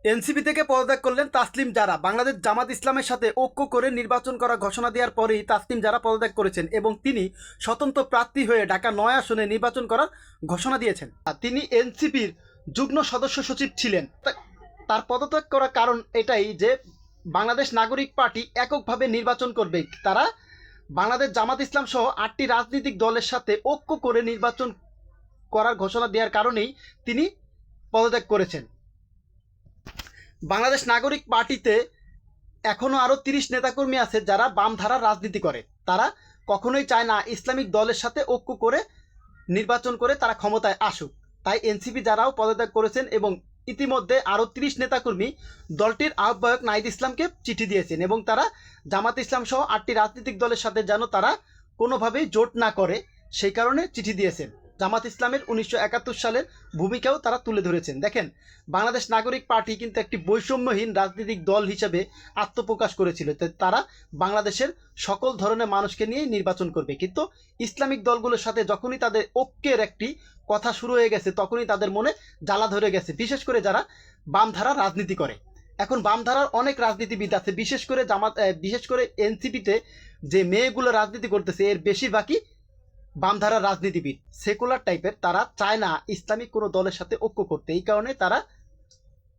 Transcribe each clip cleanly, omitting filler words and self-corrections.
NCP থেকে পদত্যাগ করলেন তাসলিম জারা। বাংলাদেশ জামাত ইসলামের সাথে ঐক্য করে নির্বাচন করা ঘোষণা দেওয়ার পরেই তাসলিম জারা পদত্যাগ করেছেন এবং তিনি স্বতন্ত্র প্রার্থী হয়ে ঢাকা ৯ আসনে নির্বাচন করার ঘোষণা দিয়েছেন। তিনি এনসিপির যুগ্ম সদস্য সচিব ছিলেন। তার পদত্যাগ করার কারণ এটাই যে বাংলাদেশ নাগরিক পার্টি এককভাবে নির্বাচন করবে। তারা বাংলাদেশ জামাত ইসলাম সহ ৮টি রাজনৈতিক দলের সাথে ঐক্য করে নির্বাচন করার ঘোষণা দেওয়ার কারণেই তিনি পদত্যাগ করেছেন। বাংলাদেশ নাগরিক পার্টিতে এখনও আরও ৩০ নেতাকর্মী আছে যারা বাম ধারার রাজনীতি করে। তারা কখনোই চায় না ইসলামিক দলের সাথে ঐক্য করে নির্বাচন করে তারা ক্ষমতায় আসুক। তাই এনসিপি যারাও পদত্যাগ করেছেন এবং ইতিমধ্যে আরও ৩০ নেতাকর্মী দলটির আহ্বায়ক নাহিদ ইসলামকে চিঠি দিয়েছেন এবং তারা জামাত ইসলাম সহ ৮টি রাজনৈতিক দলের সাথে যেন তারা কোনোভাবেই জোট না করে সেই কারণে চিঠি দিয়েছেন। জামাত ইসলামের ১৯৭১ সালের ভূমিকাও তারা তুলে ধরেছেন। দেখেন, বাংলাদেশ নাগরিক পার্টি কিন্তু একটি বৈষম্যহীন রাজনৈতিক দল হিসেবে আত্মপ্রকাশ করেছিল। তারা বাংলাদেশের সকল ধরনের মানুষকে নিয়ে নির্বাচন করবে, কিন্তু ইসলামিক দলগুলোর সাথে যখনই তাদের ঐক্যের একটি কথা শুরু হয়ে গেছে তখনই তাদের মনে জ্বালা ধরে গেছে, বিশেষ করে যারা বামধারা রাজনীতি করে। এখন বামধারার অনেক রাজনীতিবিদ আছে, বিশেষ করে এনসিপিতে যে মেয়েগুলো রাজনীতি করতেছে এর বেশিরভাগই বামধারার রাজনীতিবিদ, সেকুলার টাইপের। তারা চায় না ইসলামিক কোনো দলের সাথে ঐক্য করতে। এই কারণে তারা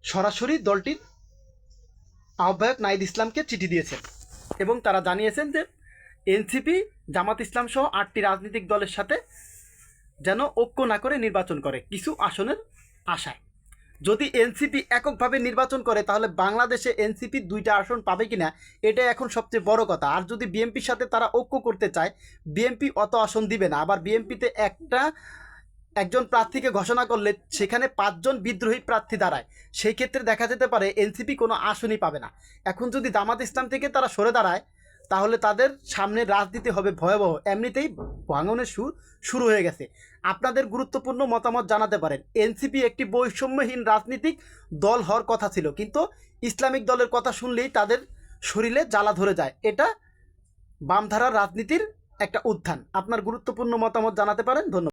সরাসরি দলটির আহ্বায়ক নাহিদ ইসলামকে চিঠি দিয়েছেন এবং তারা জানিয়েছেন যে এনসিপি জামাত ইসলাম সহ ৮টি রাজনৈতিক দলের সাথে যেন ঐক্য না করে নির্বাচন করে কিছু আসনের আশায়। যদি এনসিপি এককভাবে নির্বাচন করে তাহলে বাংলাদেশে এনসিপি ২টা আসন পাবে কিনা এটাই এখন সবচেয়ে বড় কথা। আর যদি বিএনপির সাথে তারা ঐক্য করতে চায়, বিএনপি অত আসন দিবে না। আবার বিএনপিতে একজন প্রার্থীকে ঘোষণা করলে সেখানে ৫ জন বিদ্রোহী প্রার্থী দাঁড়ায়, সেই ক্ষেত্রে দেখা যেতে পারে এনসিপি কোনো আসনই পাবে না। এখন যদি জামাত ইসলাম থেকে তারা সরে দাঁড়ায় তাহলে তাদের সামনে রাজনীতি হবে ভয়াবহ। এমনিতেই ভাঙনের শুরু হয়ে গেছে। আপনাদের গুরুত্বপূর্ণ মতামত জানাতে পারেন। এনসিপি একটি বৈষম্যহীন রাজনীতিক দল হওয়ার কথা ছিল, কিন্তু ইসলামিক দলের কথা শুনলেই তাদের শরীরে জ্বালা ধরে যায়। এটা বামধারার রাজনীতির একটা উত্থান। আপনার গুরুত্বপূর্ণ মতামত জানাতে পারেন। ধন্যবাদ।